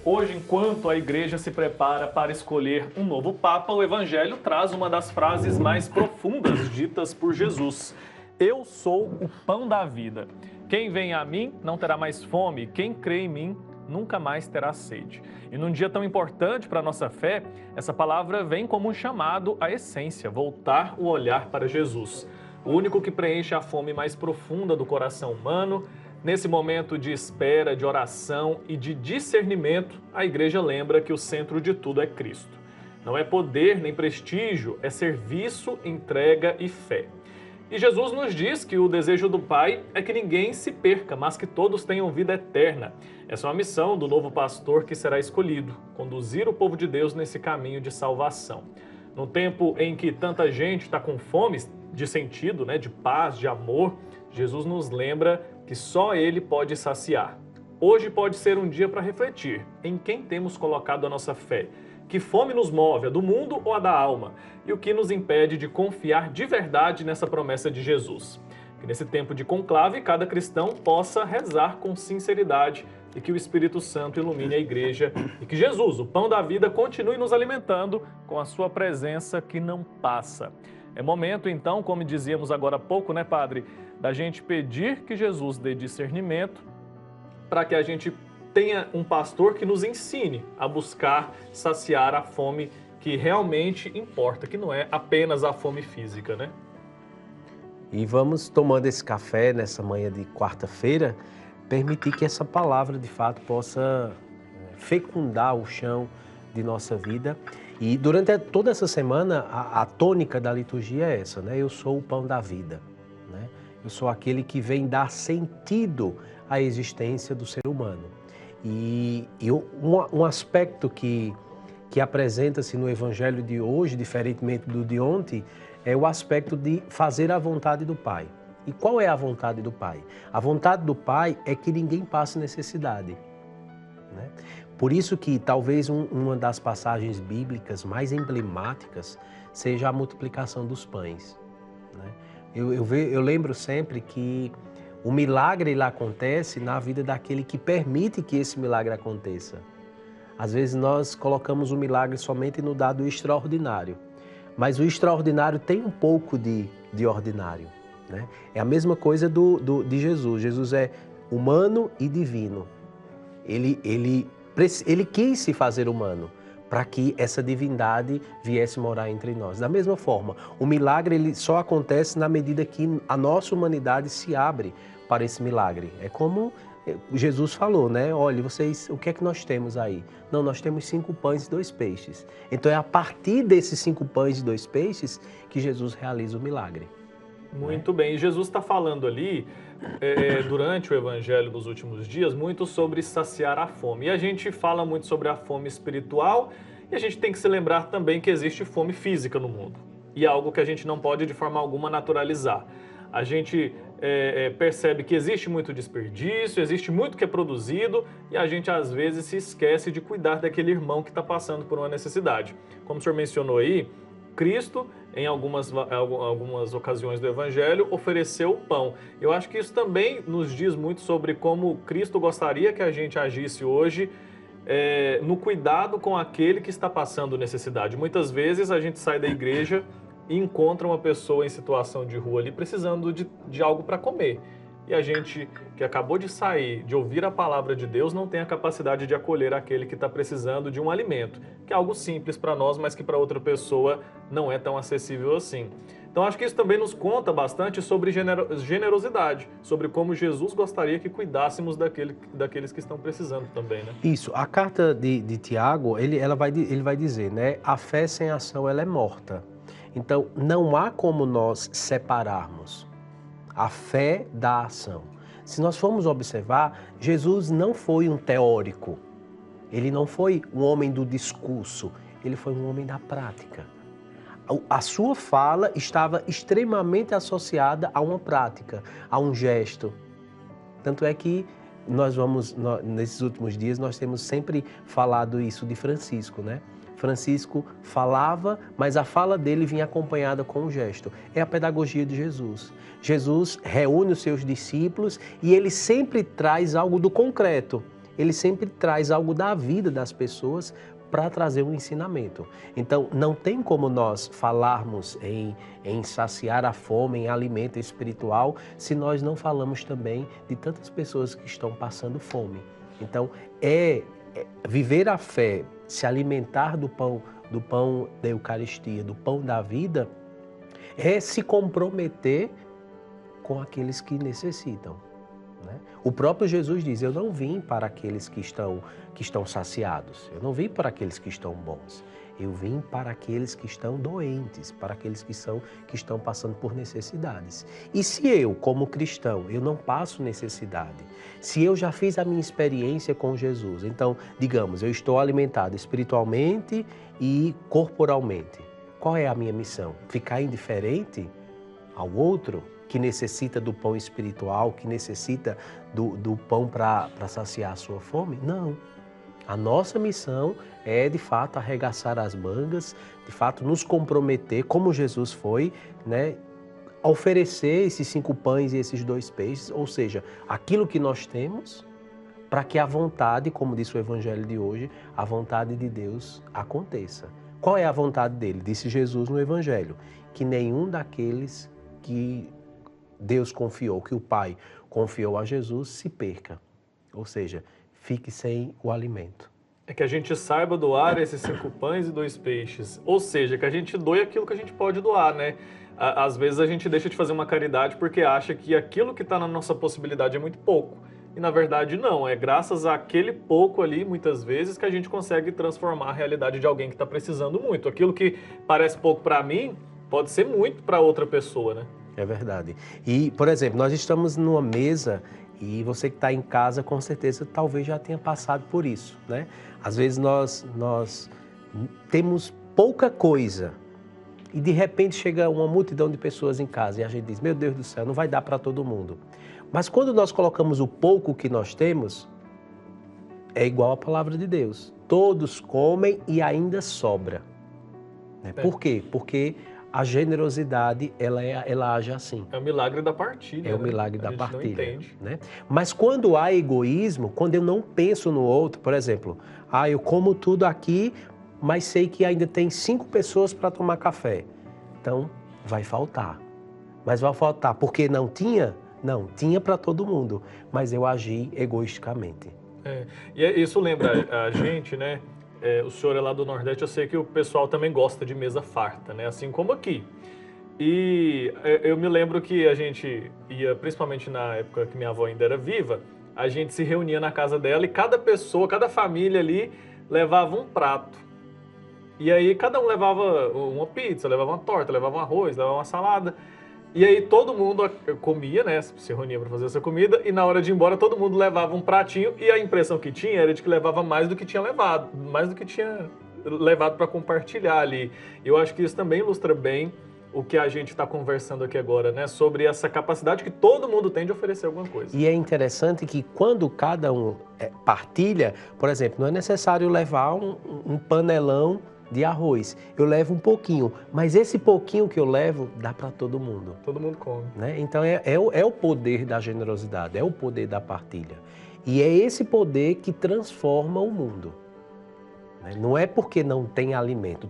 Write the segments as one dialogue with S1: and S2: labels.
S1: Hoje, enquanto a igreja se prepara para escolher um novo Papa, o Evangelho traz uma das frases mais profundas ditas por Jesus. Eu sou o pão da vida. Quem vem a mim não terá mais fome, quem crê em mim nunca mais terá sede. E num dia tão importante para a nossa fé, essa palavra vem como um chamado à essência, voltar o olhar para Jesus. O único que preenche a fome mais profunda do coração humano. Nesse momento de espera, de oração e de discernimento, a igreja lembra que o centro de tudo é Cristo. Não é poder nem prestígio, é serviço, entrega e fé. E Jesus nos diz que o desejo do Pai é que ninguém se perca, mas que todos tenham vida eterna. Essa é uma missão do novo pastor que será escolhido, conduzir o povo de Deus nesse caminho de salvação. Num tempo em que tanta gente está com fome de sentido, de paz, de amor, Jesus nos lembra que só Ele pode saciar. Hoje pode ser um dia para refletir em quem temos colocado a nossa fé. Que fome nos move, a do mundo ou a da alma? E o que nos impede de confiar de verdade nessa promessa de Jesus? Que nesse tempo de conclave, cada cristão possa rezar com sinceridade e que o Espírito Santo ilumine a igreja e que Jesus, o pão da vida, continue nos alimentando com a sua presença que não passa. É momento, então, como dizíamos agora há pouco, Padre, da gente pedir que Jesus dê discernimento para que a gente tenha um pastor que nos ensine a buscar saciar a fome que realmente importa, que não é apenas a fome física,
S2: E vamos tomando esse café nessa manhã de quarta-feira, permitir que essa palavra, de fato, possa fecundar o chão de nossa vida. E durante toda essa semana, a tônica da liturgia é essa, Eu sou o pão da vida, Eu sou aquele que vem dar sentido à existência do ser humano. E um aspecto que apresenta-se no Evangelho de hoje, diferentemente do de ontem, é o aspecto de fazer a vontade do Pai. E qual é a vontade do Pai? A vontade do Pai é que ninguém passe necessidade. Por isso que talvez uma das passagens bíblicas mais emblemáticas seja a multiplicação dos pães. Eu lembro sempre que o milagre ele acontece na vida daquele que permite que esse milagre aconteça. Às vezes nós colocamos o milagre somente no dado extraordinário, mas o extraordinário tem um pouco de ordinário. É a mesma coisa de Jesus. Jesus é humano e divino. Ele quis se fazer humano para que essa divindade viesse morar entre nós. Da mesma forma, o milagre ele só acontece na medida que a nossa humanidade se abre para esse milagre. É como Jesus falou, Olha, vocês, o que é que nós temos aí? Não, nós temos 5 pães e 2 peixes. Então é a partir desses 5 pães e 2 peixes que Jesus realiza o milagre.
S1: Muito bem. E Jesus está falando ali, durante o Evangelho dos últimos dias, muito sobre saciar a fome. E a gente fala muito sobre a fome espiritual e a gente tem que se lembrar também que existe fome física no mundo. E é algo que a gente não pode, de forma alguma, naturalizar. A gente percebe que existe muito desperdício, existe muito que é produzido e a gente, às vezes, se esquece de cuidar daquele irmão que está passando por uma necessidade. Como o senhor mencionou aí, Cristo, em algumas ocasiões do Evangelho, ofereceu o pão. Eu acho que isso também nos diz muito sobre como Cristo gostaria que a gente agisse hoje no cuidado com aquele que está passando necessidade. Muitas vezes a gente sai da igreja e encontra uma pessoa em situação de rua ali precisando de algo para comer. E a gente que acabou de sair, de ouvir a palavra de Deus, não tem a capacidade de acolher aquele que está precisando de um alimento, que é algo simples para nós, mas que para outra pessoa não é tão acessível assim. Então acho que isso também nos conta bastante sobre generosidade, sobre como Jesus gostaria que cuidássemos daqueles que estão precisando também,
S2: Isso, a carta de Tiago, ele vai dizer, a fé sem ação ela é morta. Então não há como nós separarmos a fé da ação. Se nós formos observar, Jesus não foi um teórico, ele não foi um homem do discurso, ele foi um homem da prática. A sua fala estava extremamente associada a uma prática, a um gesto. Tanto é que nesses últimos dias, nós temos sempre falado isso de Francisco, Francisco falava, mas a fala dele vinha acompanhada com um gesto. É a pedagogia de Jesus. Jesus reúne os seus discípulos e ele sempre traz algo do concreto. ele sempre traz algo da vida das pessoas para trazer um ensinamento. Então, não tem como nós falarmos em saciar a fome, em alimento espiritual, se nós não falamos também de tantas pessoas que estão passando fome. Então, viver a fé, se alimentar do pão da Eucaristia, do pão da vida, é se comprometer com aqueles que necessitam. Né? O próprio Jesus diz, eu não vim para aqueles que estão saciados, eu não vim para aqueles que estão bons, eu vim para aqueles que estão doentes, para aqueles que estão passando por necessidades. E se eu, como cristão, eu não passo necessidade, se eu já fiz a minha experiência com Jesus, então, digamos, eu estou alimentado espiritualmente e corporalmente, qual é a minha missão? Ficar indiferente ao outro que necessita do pão espiritual, que necessita do pão para saciar a sua fome? Não. A nossa missão é, de fato, arregaçar as mangas, de fato, nos comprometer, como Jesus foi, né? Oferecer esses 5 pães e esses 2 peixes, ou seja, aquilo que nós temos, para que a vontade, como disse o Evangelho de hoje, a vontade de Deus aconteça. Qual é a vontade dele? Disse Jesus no Evangelho, que nenhum daqueles que Deus confiou, que o Pai confiou a Jesus, se perca. Ou seja, fique sem o alimento.
S1: É que a gente saiba doar esses 5 pães e 2 peixes. Ou seja, que a gente doe aquilo que a gente pode doar, né? Às vezes a gente deixa de fazer uma caridade porque acha que aquilo que está na nossa possibilidade é muito pouco. E na verdade não, é graças àquele pouco ali, muitas vezes, que a gente consegue transformar a realidade de alguém que está precisando muito. Aquilo que parece pouco para mim, pode ser muito para outra pessoa, né?
S2: É verdade. E, por exemplo, nós estamos numa mesa e você que está em casa, com certeza, talvez já tenha passado por isso, né? Às vezes nós temos pouca coisa e, de repente, chega uma multidão de pessoas em casa e a gente diz, meu Deus do céu, não vai dar para todo mundo. Mas quando nós colocamos o pouco que nós temos, é igual à palavra de Deus. Todos comem e ainda sobra. Né? Por quê? Porque a generosidade, ela age assim.
S1: É o milagre da partilha.
S2: É o milagre
S1: da
S2: partilha.
S1: Não entende.
S2: Né? Mas quando há egoísmo, quando eu não penso no outro, por exemplo, eu como tudo aqui, mas sei que ainda tem 5 pessoas para tomar café. Então, vai faltar. Mas vai faltar porque não tinha? Não, tinha para todo mundo, mas eu agi egoisticamente.
S1: E isso lembra a gente, né? O senhor é lá do Nordeste, eu sei que o pessoal também gosta de mesa farta, né? Assim como aqui. E eu me lembro que a gente ia, principalmente na época que minha avó ainda era viva, a gente se reunia na casa dela e cada pessoa, cada família ali levava um prato. E aí cada um levava uma pizza, levava uma torta, levava um arroz, levava uma salada. E aí todo mundo comia, né? Se reunia para fazer essa comida e na hora de ir embora todo mundo levava um pratinho e a impressão que tinha era de que levava mais do que tinha levado, mais do que tinha levado para compartilhar ali. Eu acho que isso também ilustra bem o que a gente está conversando aqui agora, né? Sobre essa capacidade que todo mundo tem de oferecer alguma coisa.
S2: E é interessante que quando cada um partilha, por exemplo, não é necessário levar um panelão de arroz. Eu levo um pouquinho, mas esse pouquinho que eu levo dá para todo mundo.
S1: Todo mundo come.
S2: Né? Então é o poder da generosidade, é o poder da partilha. E é esse poder que transforma o mundo. Né? Não é porque não tem alimento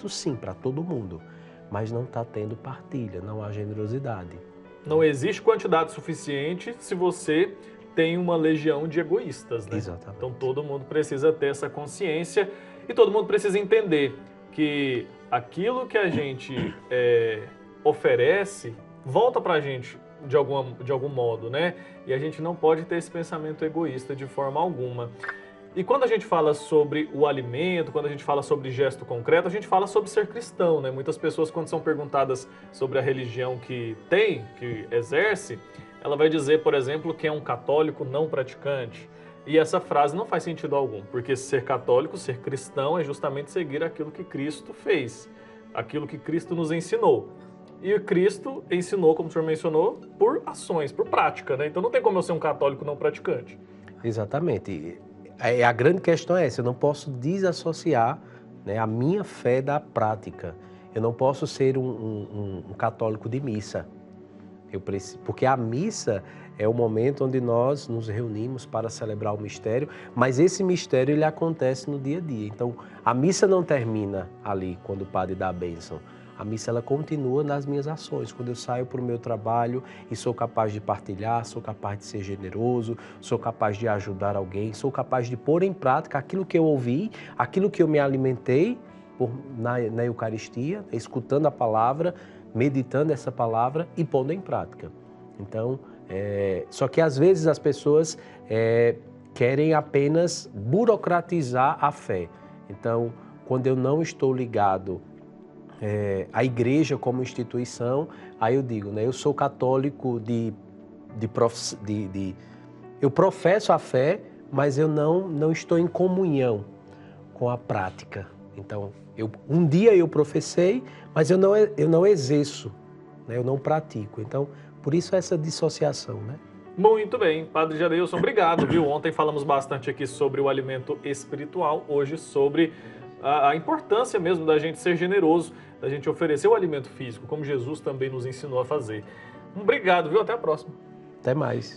S2: sim para todo mundo, mas não está tendo partilha, não há generosidade.
S1: Não existe quantidade suficiente se você tem uma legião de egoístas, né?
S2: Exatamente.
S1: Então todo mundo precisa ter essa consciência. E todo mundo precisa entender que aquilo que a gente oferece volta para a gente de algum modo, né? E a gente não pode ter esse pensamento egoísta de forma alguma. E quando a gente fala sobre o alimento, quando a gente fala sobre gesto concreto, a gente fala sobre ser cristão, né? Muitas pessoas, quando são perguntadas sobre a religião que exerce, ela vai dizer, por exemplo, que é um católico não praticante. E essa frase não faz sentido algum, porque ser católico, ser cristão, é justamente seguir aquilo que Cristo fez, aquilo que Cristo nos ensinou. E Cristo ensinou, como o senhor mencionou, por ações, por prática, né? Então não tem como eu ser um católico não praticante.
S2: Exatamente. A grande questão é essa, eu não posso desassociar, né, a minha fé da prática. Eu não posso ser um católico de missa. Porque a missa é o momento onde nós nos reunimos para celebrar o mistério, mas esse mistério ele acontece no dia a dia. Então, a missa não termina ali quando o padre dá a bênção. A missa ela continua nas minhas ações. Quando eu saio para o meu trabalho e sou capaz de partilhar, sou capaz de ser generoso, sou capaz de ajudar alguém, sou capaz de pôr em prática aquilo que eu ouvi, aquilo que eu me alimentei na Eucaristia, escutando a palavra, meditando essa palavra e pondo em prática. Então, só que às vezes as pessoas querem apenas burocratizar a fé. Então, quando eu não estou ligado à igreja como instituição, aí eu digo, né, eu sou católico eu professo a fé, mas eu não estou em comunhão com a prática. Então, um dia eu professei, mas eu não exerço, né, eu não pratico. Então, por isso essa dissociação, né?
S1: Muito bem, Padre Jadeilson, obrigado, viu? Ontem falamos bastante aqui sobre o alimento espiritual, hoje sobre a importância mesmo da gente ser generoso, da gente oferecer o alimento físico, como Jesus também nos ensinou a fazer. Obrigado, viu? Até a próxima.
S2: Até mais.